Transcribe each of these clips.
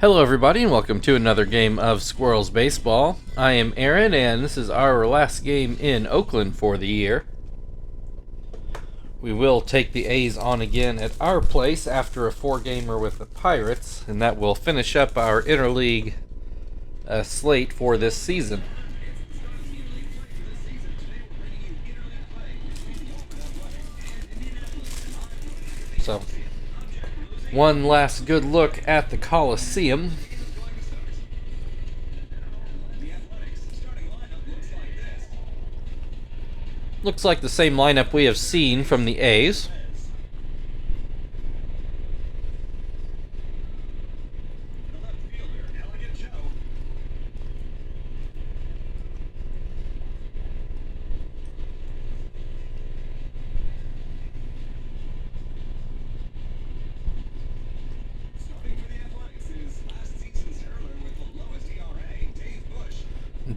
Hello everybody and welcome to another game of Squirrels Baseball. I am Aaron and this is our last game in Oakland for the year. We will take the A's on again at our place after a 4-gamer with the Pirates, and that will finish up our interleague slate for this season. So, one last good look at the Coliseum. Looks like the same lineup we have seen from the A's.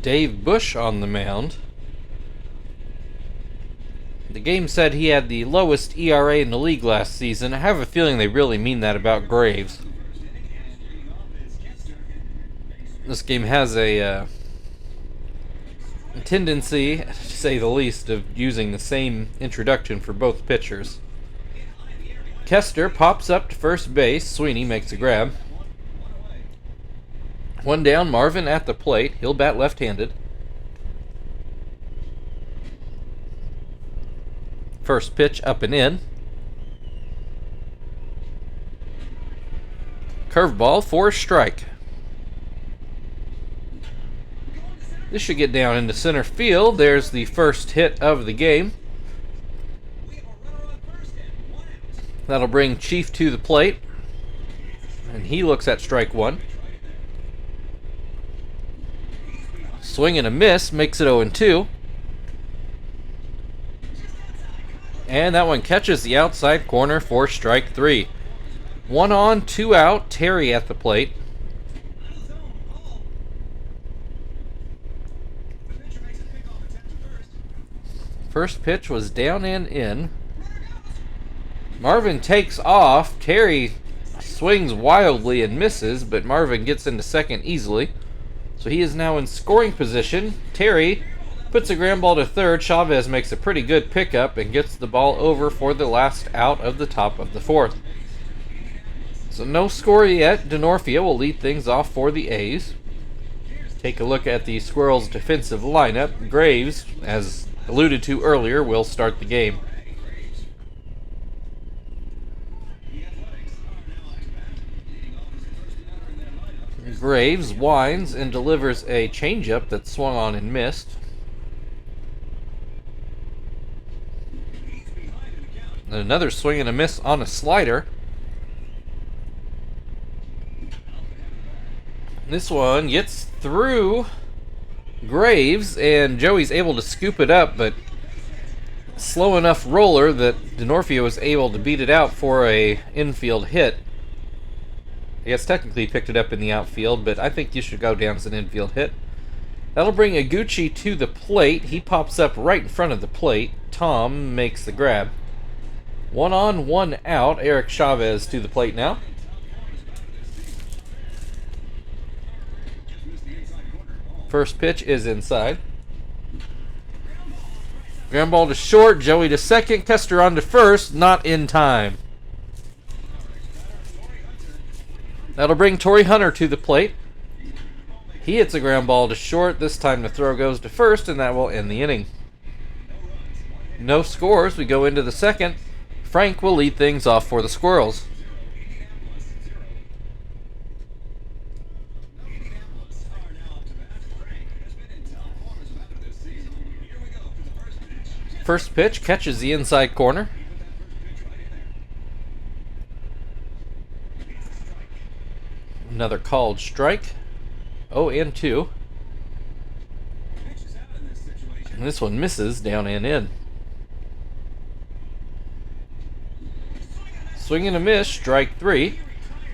Dave Bush on the mound. The game said he had the lowest ERA in the league last season. I have a feeling they really mean that about Graves. This game has a tendency, to say the least, of using the same introduction for both pitchers. Kester pops up to first base. Sweeney makes a grab. One down, Marvin at the plate. He'll bat left-handed. First pitch up and in. Curveball for a strike. This should get down into center field. There's the first hit of the game. That'll bring Chief to the plate. And he looks at strike one. Swing and a miss, makes it 0-2. And that one catches the outside corner for strike three. 1 on, 2 out. Terry at the plate. First pitch was down and in. Marvin takes off. Terry swings wildly and misses, but Marvin gets into second easily. So he is now in scoring position. Terry puts a ground ball to third. Chavez makes a pretty good pickup and gets the ball over for the last out of the top of the fourth. So no score yet. Denorfia will lead things off for the A's. Take a look at the Squirrels' defensive lineup. Graves, as alluded to earlier, will start the game. Graves winds and delivers a changeup that swung on and missed. And another swing and a miss on a slider. This one gets through Graves, and Joey's able to scoop it up, but slow enough roller that Denorfia was able to beat it out for a infield hit. I guess technically he picked it up in the outfield, but I think you should go down as an infield hit. That'll bring Iguchi to the plate. He pops up right in front of the plate. Tom makes the grab. 1 on, 1 out. Eric Chavez to the plate now. First pitch is inside. Ground ball to short. Joey to second. Kester on to first. Not in time. That'll bring Torrey Hunter to the plate. He hits a ground ball to short. This time the throw goes to first, and that will end the inning. No scores. We go into the second. Frank will lead things off for the Squirrels. First pitch catches the inside corner. Another called strike. 0-2. And this one misses down and in. Swing and a miss, strike three.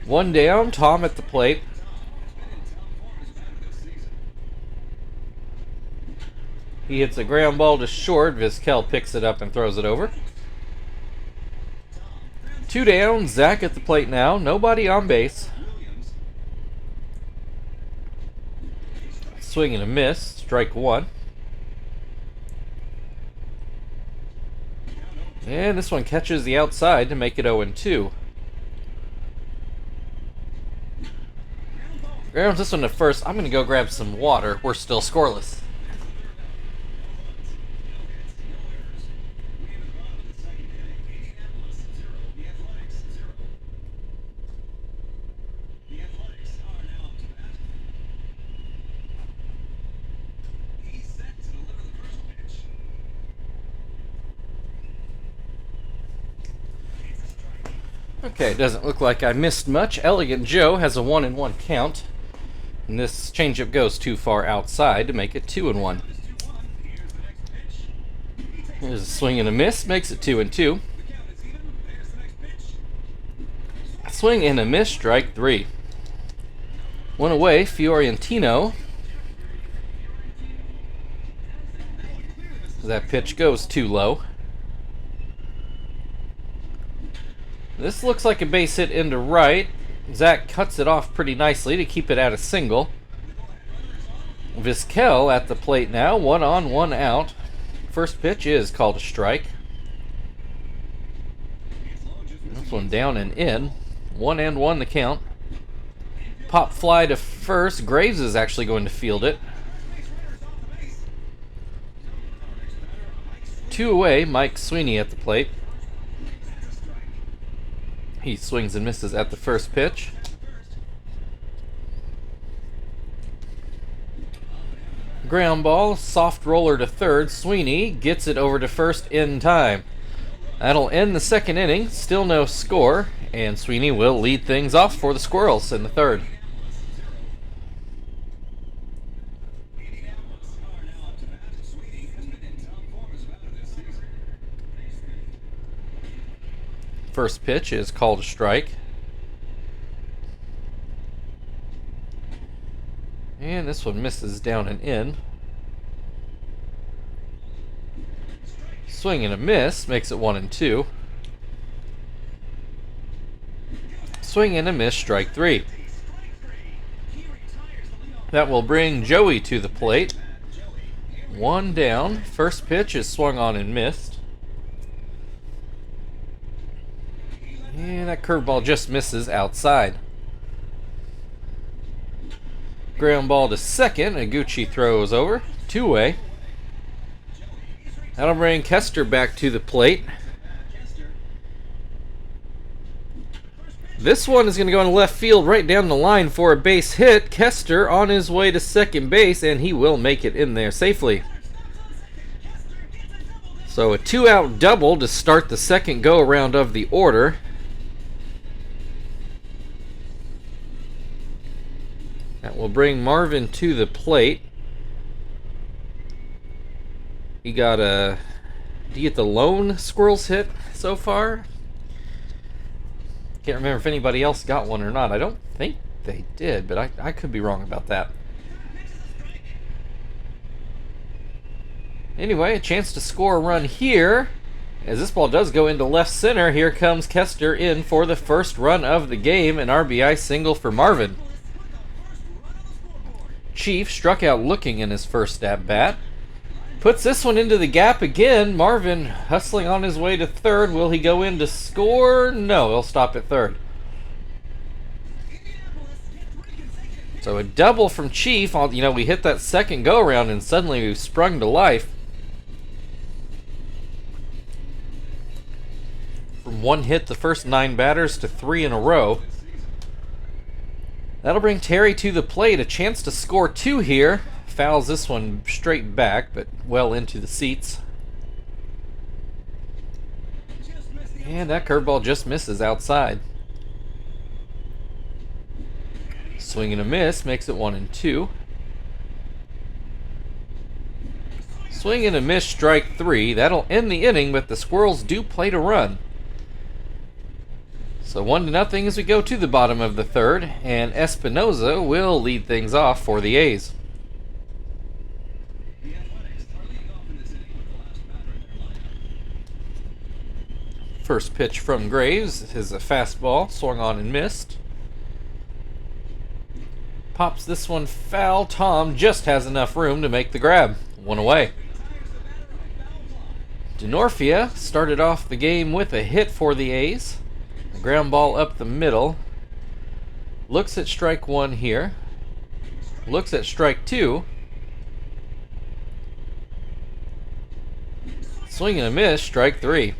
One down, Tom at the plate. He hits a ground ball to short. Vizquel picks it up and throws it over. 2 down, Zach at the plate now. Nobody on base. Swing and a miss, strike one. And this one catches the outside to make it 0-2. Grounds this one to first. I'm going to go grab some water. We're still scoreless. Okay, it doesn't look like I missed much. Elegant Joe has a 1-1 count. And this changeup goes too far outside to make it 2-1. Here's a swing and a miss, makes it 2-2. Swing and a miss, strike three. One away, Fiorentino. That pitch goes too low. This looks like a base hit into right. Zach cuts it off pretty nicely to keep it at a single. Vizquel at the plate now, 1 on, 1 out. First pitch is called a strike. This one down and in. 1-1 the count. Pop fly to first. Graves is actually going to field it. 2 away, Mike Sweeney at the plate. He swings and misses at the first pitch. Ground ball, soft roller to third. Sweeney gets it over to first in time. That'll end the second inning. Still no score, and Sweeney will lead things off for the Squirrels in the third. First pitch is called a strike. And this one misses down and in. Swing and a miss makes it 1-2. Swing and a miss, strike three. That will bring Joey to the plate. 1 down. First pitch is swung on and missed. And that curveball just misses outside. Ground ball to second. Iguchi throws over. 2-way. That'll bring Kester back to the plate. This one is going to go in left field right down the line for a base hit. Kester on his way to second base, and he will make it in there safely. So a 2-out double to start the second go-around of the order. That will bring Marvin to the plate. He got a... Did you get the lone Squirrels hit so far? Can't remember if anybody else got one or not. I don't think they did, but I could be wrong about that. Anyway, a chance to score a run here. As this ball does go into left center, here comes Kester in for the first run of the game. An RBI single for Marvin. Chief struck out looking in his first at-bat. Puts this one into the gap again. Marvin hustling on his way to third. Will he go in to score? No, he'll stop at third. So a double from Chief. You know, we hit that second go-around and suddenly we've sprung to life. From 1 hit the first 9 batters to 3 in a row. That'll bring Terry to the plate. A chance to score 2 here. Fouls this one straight back, but well into the seats. And that curveball just misses outside. Swing and a miss makes it 1-2. Swing and a miss, strike three. That'll end the inning, but the Squirrels do play to run. So 1-0 as we go to the bottom of the third, and Espinoza will lead things off for the A's. First pitch from Graves is a fastball, swung on and missed. Pops this one foul. Tom just has enough room to make the grab. One away. Denorfia started off the game with a hit for the A's. A ground ball up the middle. Looks at strike one here. Looks at strike two. Swing and a miss, strike three.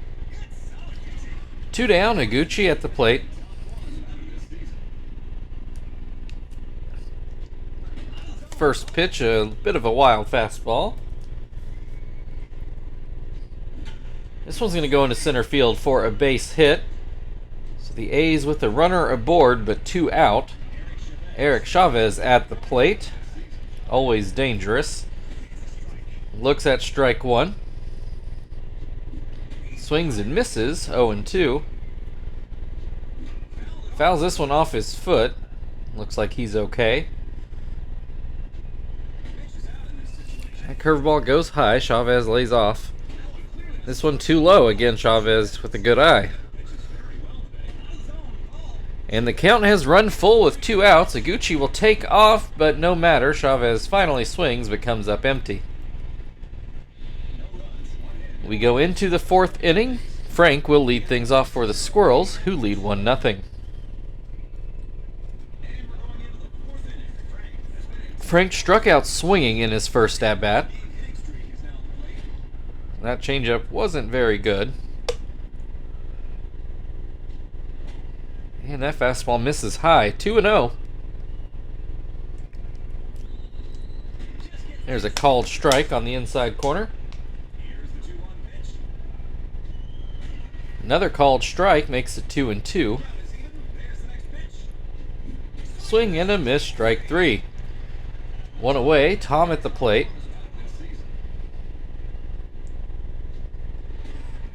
2 down, Higuchi at the plate. First pitch, a bit of a wild fastball. This one's going to go into center field for a base hit. So the A's with a runner aboard but 2 out. Eric Chavez at the plate. Always dangerous. Looks at strike one. Swings and misses, 0-2. Fouls this one off his foot. Looks like he's okay. That curveball goes high. Chavez lays off. This one too low. Again, Chavez with a good eye. And the count has run full with 2 outs. Higuchi will take off, but no matter. Chavez finally swings but comes up empty. We go into the 4th inning. Frank will lead things off for the Squirrels, who lead 1-0. Frank struck out swinging in his first at-bat. That changeup wasn't very good. And that fastball misses high, 2-0. There's a called strike on the inside corner. Another called strike makes it 2-2. Swing and a miss, strike three. One away, Tom at the plate.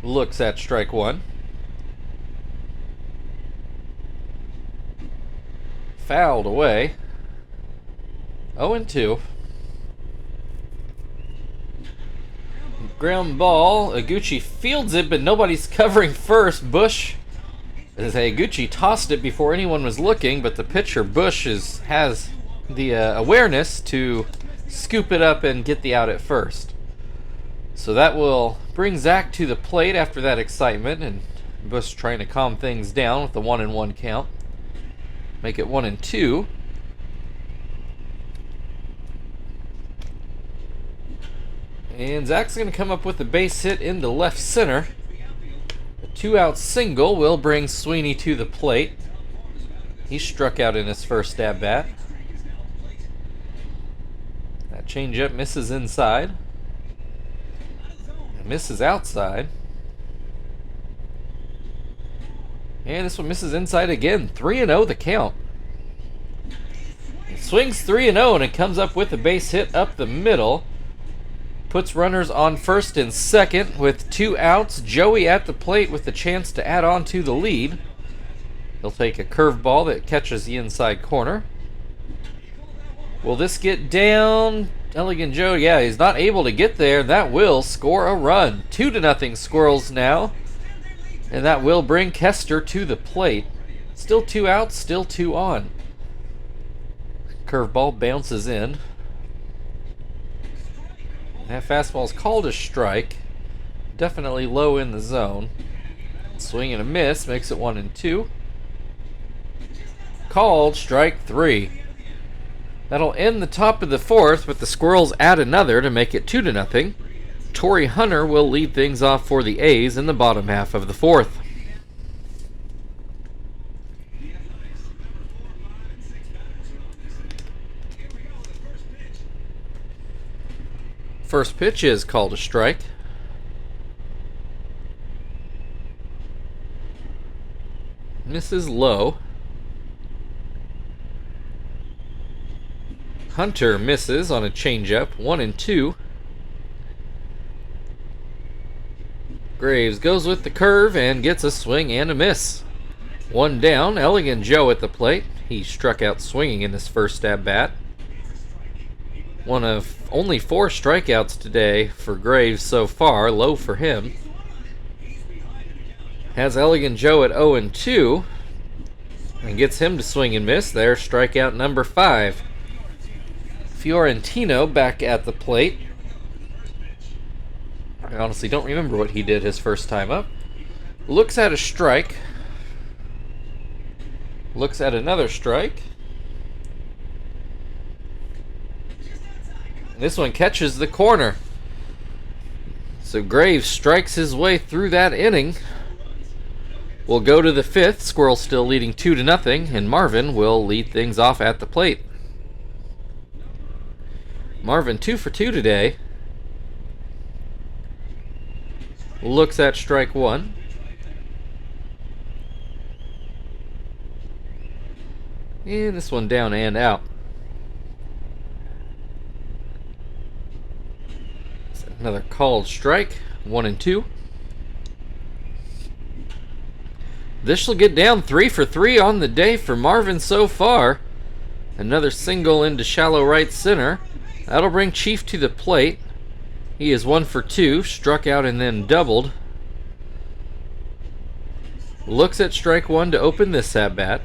Looks at strike one. Fouled away. 0-2. Ground ball. Higuchi fields it, but nobody's covering first. Bush, as Higuchi tossed it before anyone was looking, but the pitcher Bush has the awareness to scoop it up and get the out at first. So that will bring Zach to the plate after that excitement, and Bush trying to calm things down with the 1-1 count. Make it 1-2. And Zach's going to come up with a base hit into left center. A 2-out single will bring Sweeney to the plate. He struck out in his first at-bat. That changeup misses inside. It misses outside. And this one misses inside again. 3-0 the count. It swings 3-0 and it comes up with a base hit up the middle. Puts runners on first and second with 2 outs. Joey at the plate with the chance to add on to the lead. He'll take a curveball that catches the inside corner. Will this get down? Elegant Joe, yeah, he's not able to get there. That will score a run. 2-0 Squirrels now. And that will bring Kester to the plate. Still 2 outs, still 2 on. Curveball bounces in. That fastball's called a strike. Definitely low in the zone. Swing and a miss makes it 1-2. Called strike three. That'll end the top of the 4th, but the Squirrels add another to make it 2-0. Torrey Hunter will lead things off for the A's in the bottom half of the 4th. First pitch is called a strike. Misses low. Hunter misses on a changeup, 1-2. Graves goes with the curve and gets a swing and a miss. 1 down, Elegant Joe at the plate. He struck out swinging in his first at-bat. One of only 4 strikeouts today for Graves so far, low for him. Has Elegant Joe at 0-2. and gets him to swing and miss. There's strikeout number 5. Fiorentino back at the plate. I honestly don't remember what he did his first time up. Looks at a strike. Looks at another strike. This one catches the corner. So Graves strikes his way through that inning. We'll go to the 5th. Squirrels still leading 2-0, and Marvin will lead things off at the plate. Marvin 2 for 2 today. Looks at strike 1. And this one down and out. Another called strike. 1-2. This will get down 3 for 3 on the day for Marvin so far. Another single into shallow right center. That'll bring Chief to the plate. He is 1 for 2, struck out and then doubled. Looks at strike 1 to open this at bat.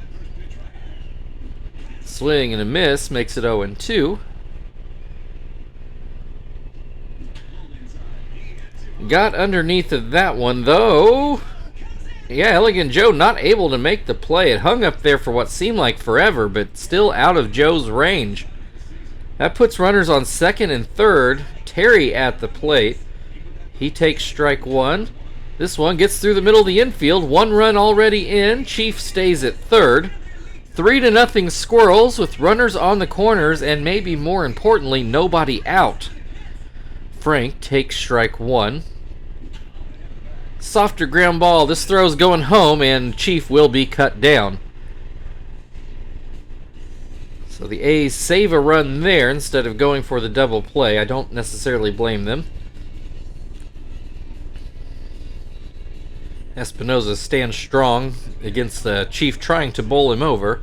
Swing and a miss makes it 0-2. Got underneath of that one though. Yeah, Elegant Joe not able to make the play. It hung up there for what seemed like forever, but still out of Joe's range. That puts runners on 2nd and 3rd. Terry at the plate. He takes strike 1. This one gets through the middle of the infield. 1 run already in. Chief stays at 3rd. 3-0 Squirrels with runners on the corners and maybe more importantly, nobody out. Frank takes strike 1. Softer ground ball. This throw's going home and Chief will be cut down. So the A's save a run there instead of going for the double play. I don't necessarily blame them. Espinosa stands strong against the Chief trying to bowl him over.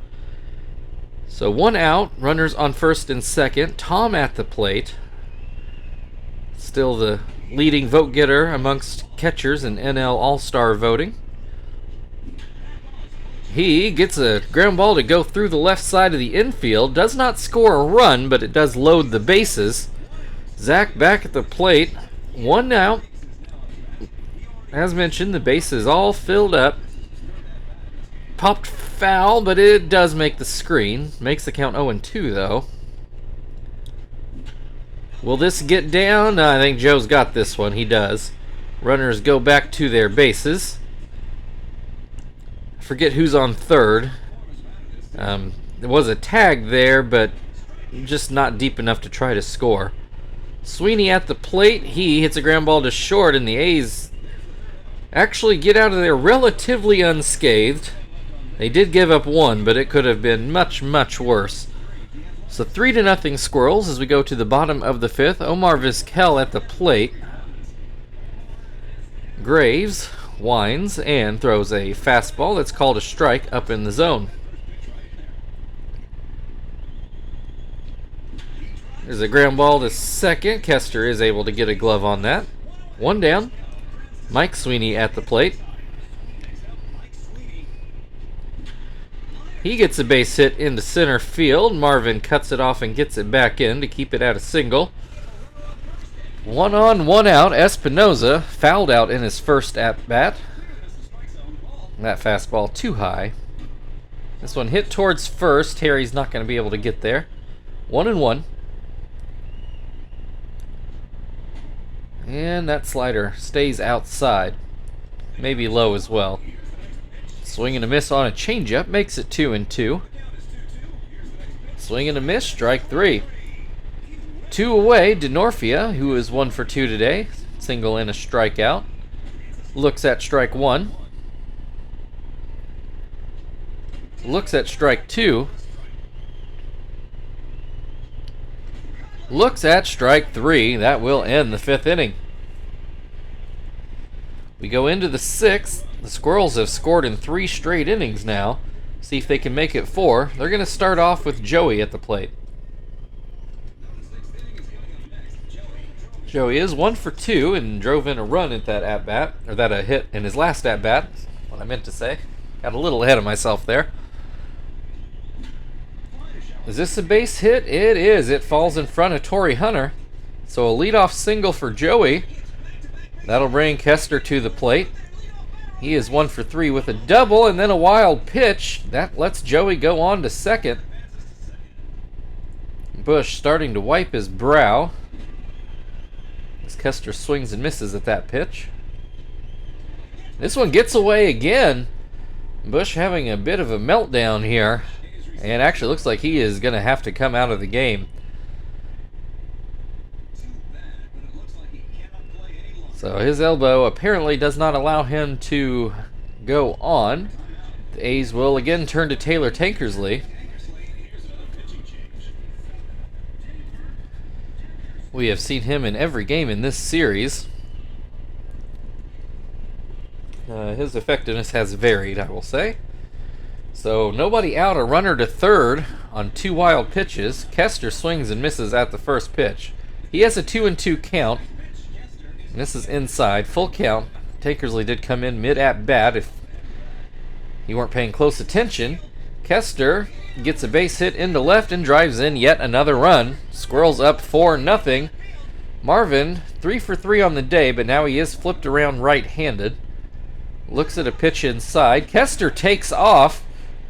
So 1 out, runners on 1st and 2nd. Tom at the plate. Still the leading vote getter amongst catchers in NL All-Star voting. He gets a ground ball to go through the left side of the infield. Does not score a run, but it does load the bases. Zach back at the plate. 1 out. As mentioned, the base is all filled up. Popped foul, but it does make the screen. Makes the count 0-2, though. Will this get down? I think Joe's got this one. He does. Runners go back to their bases. Forget who's on 3rd. There was a tag there, but just not deep enough to try to score. Sweeney at the plate. He hits a ground ball to short, and the A's actually get out of there relatively unscathed. They did give up 1, but it could have been much, much worse. So 3-0 Squirrels as we go to the bottom of the 5th. Omar Vizquel at the plate. Graves winds and throws a fastball that's called a strike up in the zone. There's a ground ball to 2nd. Kester is able to get a glove on that. 1 down. Mike Sweeney at the plate. He gets a base hit into center field. Marvin cuts it off and gets it back in to keep it at a single. 1 on, 1 out. Espinosa fouled out in his first at-bat. That fastball too high. This one hit towards first. Harry's not going to be able to get there. 1-1. And that slider stays outside. Maybe low as well. Swing and a miss on a changeup makes it 2-2. Swing and a miss, strike 3. 2 away, Denorfia, who is 1 for 2 today. Single and a strikeout. Looks at strike 1. Looks at strike 2. Looks at strike 3. That will end the 5th inning. We go into the 6th. The Squirrels have scored in 3 straight innings now. See if they can make it 4. They're going to start off with Joey at the plate. Joey is 1 for 2 and drove in a run at that at-bat, or that a hit in his last at-bat. That's what I meant to say. Got a little ahead of myself there. Is this a base hit? It is. It falls in front of Torrey Hunter. So a leadoff single for Joey. That'll bring Kester to the plate. He is 1 for 3 with a double, and then a wild pitch. That lets Joey go on to second. Bush starting to wipe his brow as Kester swings and misses at that pitch. This one gets away again. Bush having a bit of a meltdown here, and actually looks like he is going to have to come out of the game. So his elbow apparently does not allow him to go on. The A's will again turn to Taylor Tankersley. We have seen him in every game in this series. His effectiveness has varied, I will say. So nobody out, a runner to third on 2 wild pitches. Kester swings and misses at the first pitch. He has a 2-2 count. And this is inside, full count. Tankersley did come in mid at bat if you weren't paying close attention. Kester gets a base hit into left and drives in yet another run. Squirrels up 4-0. Marvin 3 for 3 on the day, but now he is flipped around right-handed. Looks at a pitch inside. Kester takes off.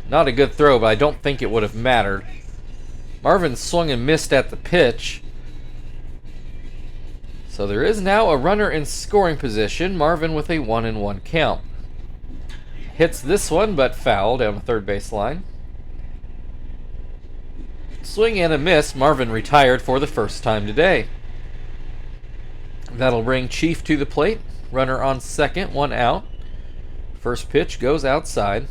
Not a good throw, but I don't think it would have mattered. Marvin swung and missed at the pitch. So there is now a runner in scoring position. Marvin with a 1-1 count. Hits this one, but foul down the third base line. Swing and a miss. Marvin retired for the first time today. That'll bring Chief to the plate. Runner on second, 1 out. First pitch goes outside.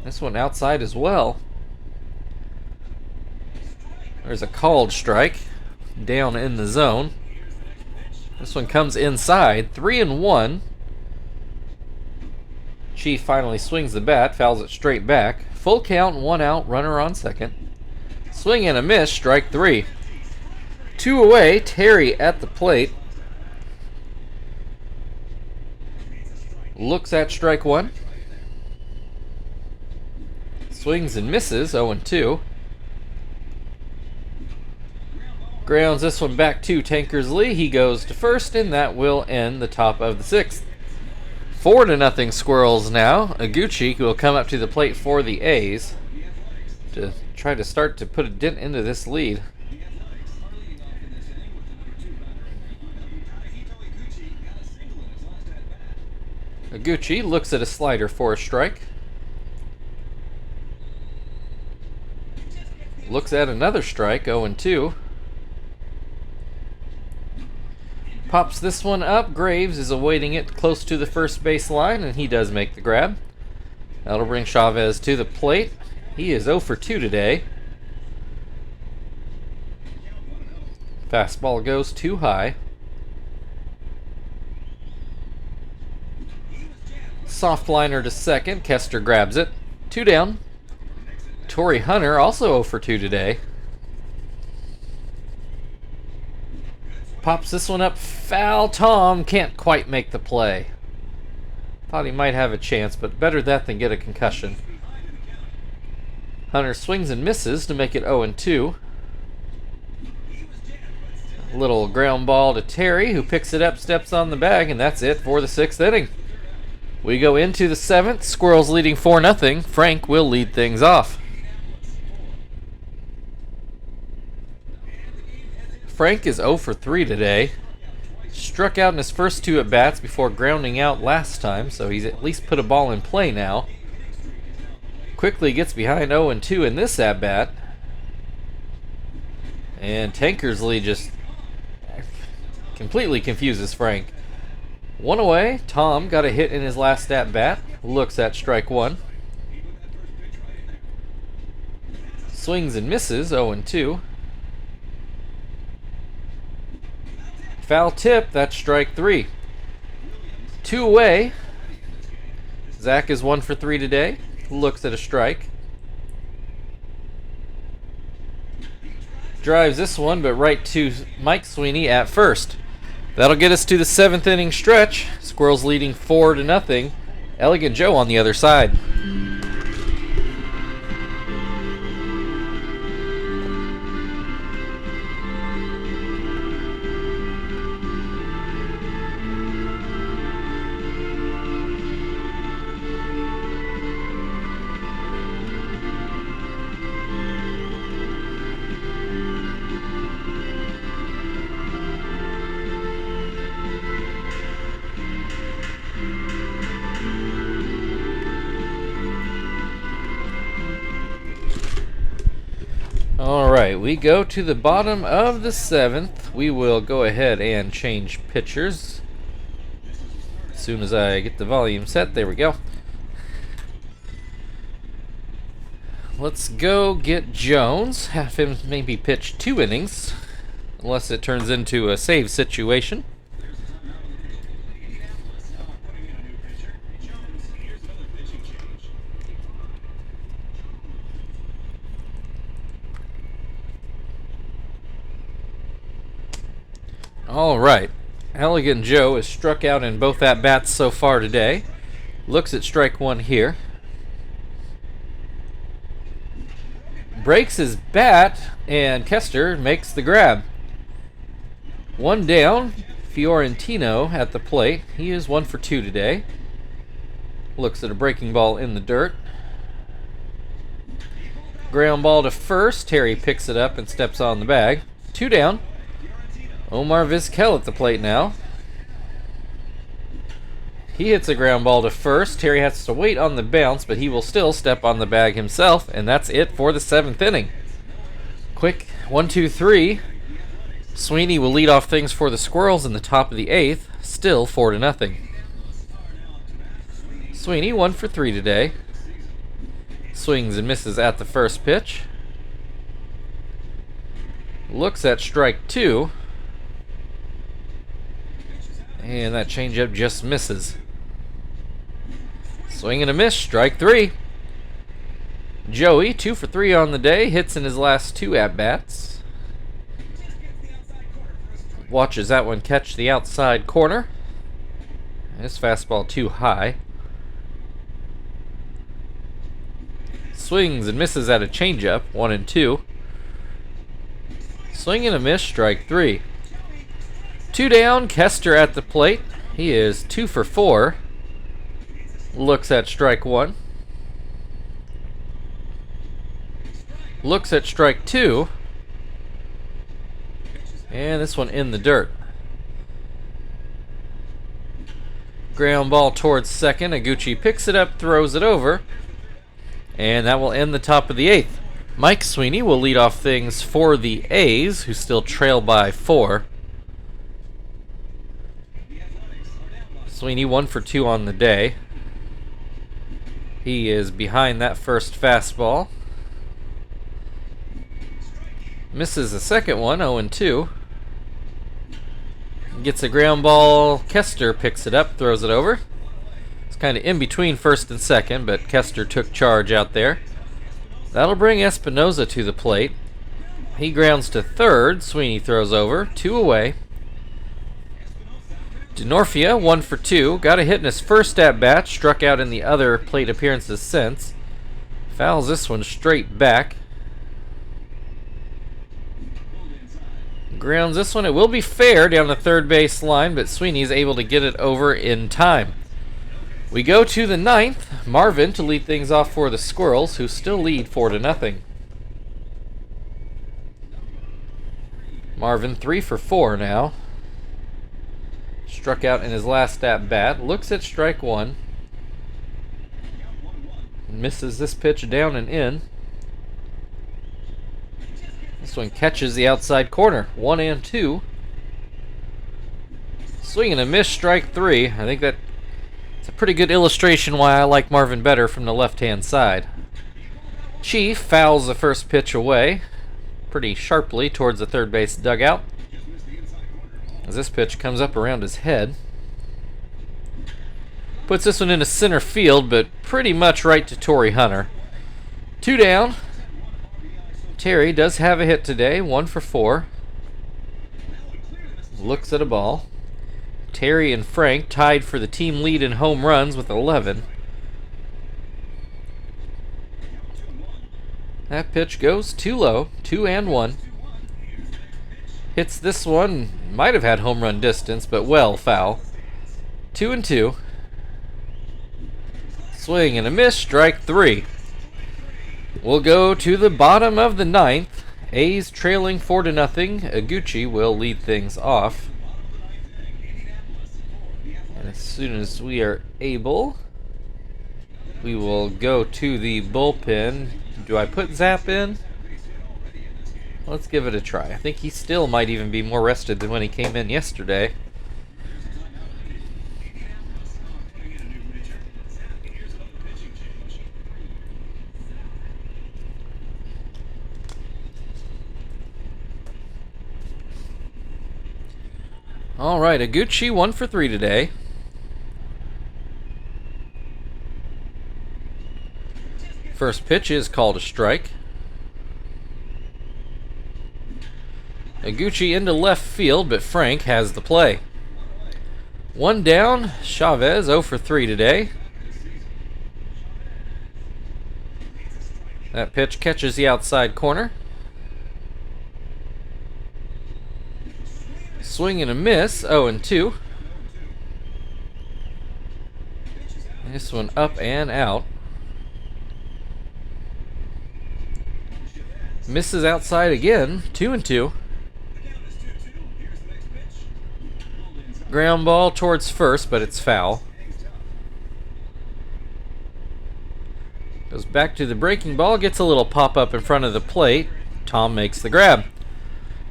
This one outside as well. There's a called strike down in the zone. This one comes inside, 3-1. Chief finally swings the bat, fouls it straight back. Full count, 1 out, runner on second. Swing and a miss, strike 3. 2 away, Terry at the plate. Looks at strike 1. Swings and misses, 0-2. Grounds this one back to Tankersley. He goes to first, and that will end the top of the 6th. 4-0 Squirrels now. Iguchi will come up to the plate for the A's to try to start to put a dent into this lead. Iguchi looks at a slider for a strike. Looks at another strike, 0-2. Pops this one up. Graves is awaiting it close to the first base line, and he does make the grab. That'll bring Chavez to the plate. He is 0 for 2 today. Fastball goes too high. Soft liner to second. Kester grabs it. 2 down. Torrey Hunter also 0 for 2 today. Pops this one up. Foul. Tom can't quite make the play. Thought he might have a chance, but better that than get a concussion. Hunter swings and misses to make it 0-2. Little ground ball to Terry, who picks it up, steps on the bag, and that's it for the 6th inning. We go into the 7th. Squirrels leading 4-0. Frank will lead things off. Frank is 0 for 3 today. Struck out in his first 2 at-bats before grounding out last time, so he's at least put a ball in play now. Quickly gets behind 0-2 in this at-bat. And Tankersley just completely confuses Frank. 1 away. Tom got a hit in his last at-bat. Looks at strike 1. Swings and misses, 0-2. Foul tip, that's strike 3. 2 away. Zach is 1 for 3 today. Looks at a strike. Drives this one, but right to Mike Sweeney at first. That'll get us to the 7th inning stretch. Squirrels leading 4-0. Elegant Joe on the other side. Alright, we go to the bottom of the 7th. We will go ahead and change pitchers. As soon as I get the volume set, there we go. Let's go get Jones. Have him maybe pitch 2 innings, unless it turns into a save situation. All right. Elegant Joe is struck out in both at-bats so far today. Looks at strike 1 here. Breaks his bat, and Kester makes the grab. 1 down. Fiorentino at the plate. He is 1 for 2 today. Looks at a breaking ball in the dirt. Ground ball to first. Terry picks it up and steps on the bag. 2 down. Omar Vizquel at the plate now. He hits a ground ball to first. Terry has to wait on the bounce, but he will still step on the bag himself, and that's it for the 7th inning. Quick 1-2-3. Sweeney will lead off things for the Squirrels in the top of the 8th, still 4-0. Sweeney 1 for 3 today. Swings and misses at the first pitch. Looks at strike 2. And that changeup just misses. Swing and a miss, strike 3. Joey, 2 for 3 on the day, hits in his last 2 at-bats. Watches that one catch the outside corner. His fastball too high. Swings and misses at a changeup, 1-2. Swing and a miss, strike 3. 2 down, Kester at the plate. He is 2 for 4. Looks at strike 1. Looks at strike 2. And this one in the dirt. Ground ball towards second. Iguchi picks it up, throws it over. And that will end the top of the 8th. Mike Sweeney will lead off things for the A's, who still trail by 4. Sweeney 1 for 2 on the day. He is behind that first fastball. Misses the second one, 0-2. Gets a ground ball. Kester picks it up, throws it over. It's kind of in between first and second, but Kester took charge out there. That'll bring Espinoza to the plate. He grounds to third. Sweeney throws over. 2 away. Denorfia, 1 for 2. Got a hit in his first at-bat. Struck out in the other plate appearances since. Fouls this one straight back. Grounds this one. It will be fair down the third base line, but Sweeney's able to get it over in time. We go to the 9th. Marvin to lead things off for the Squirrels, who still lead 4-0. Marvin 3 for 4 now. Struck out in his last at-bat. Looks at strike 1. Misses this pitch down and in. This one catches the outside corner. 1-2. Swing and a miss, strike 3. I think that's a pretty good illustration why I like Marvin better from the left-hand side. Chief fouls the first pitch away pretty sharply towards the third base dugout. As this pitch comes up around his head. Puts this one into center field, but pretty much right to Torrey Hunter. 2 down. Terry does have a hit today, 1 for 4. Looks at a ball. Terry and Frank tied for the team lead in home runs with 11. That pitch goes too low, 2-1. Hits this one, might have had home run distance, but well foul. 2-2. Swing and a miss, strike 3. We'll go to the bottom of the 9th. A's trailing 4-0. Iguchi will lead things off. And as soon as we are able, we will go to the bullpen. Do I put Zap in? Let's give it a try. I think he still might even be more rested than when he came in yesterday. All right, Iguchi 1 for 3 today. First pitch is called a strike. Iguchi into left field, but Frank has the play. 1 down, Chavez 0 for 3 today. That pitch catches the outside corner. Swing and a miss, 0-2. This one up and out. Misses outside again, 2-2. Ground ball towards first, but it's foul. Goes back to the breaking ball, gets a little pop-up in front of the plate. Tom makes the grab.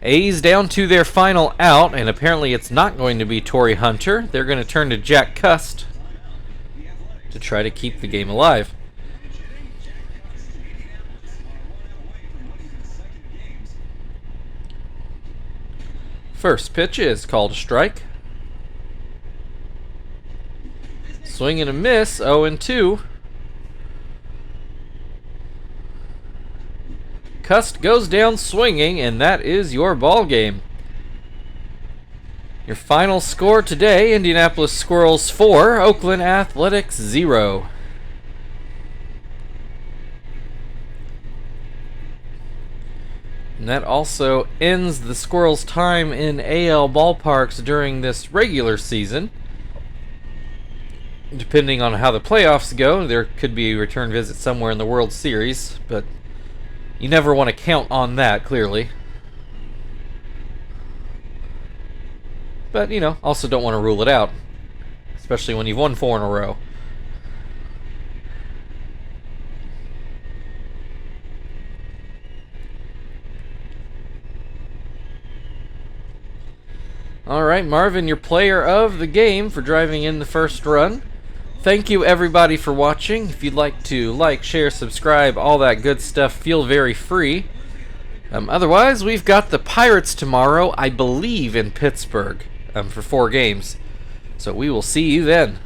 A's down to their final out, and apparently it's not going to be Torrey Hunter. They're going to turn to Jack Cust to try to keep the game alive. First pitch is called a strike. Swing and a miss, 0-2. Cust goes down swinging, and that is your ball game. Your final score today, Indianapolis Squirrels 4, Oakland Athletics 0. And that also ends the Squirrels' time in AL ballparks during this regular season. Depending on how the playoffs go, there could be a return visit somewhere in the World Series, but you never want to count on that, clearly. But, also don't want to rule it out, especially when you've won 4 in a row. Alright, Marvin, your player of the game for driving in the first run. Thank you, everybody, for watching. If you'd like to like, share, subscribe, all that good stuff, feel very free. Otherwise, we've got the Pirates tomorrow, I believe, in Pittsburgh for 4 games. So we will see you then.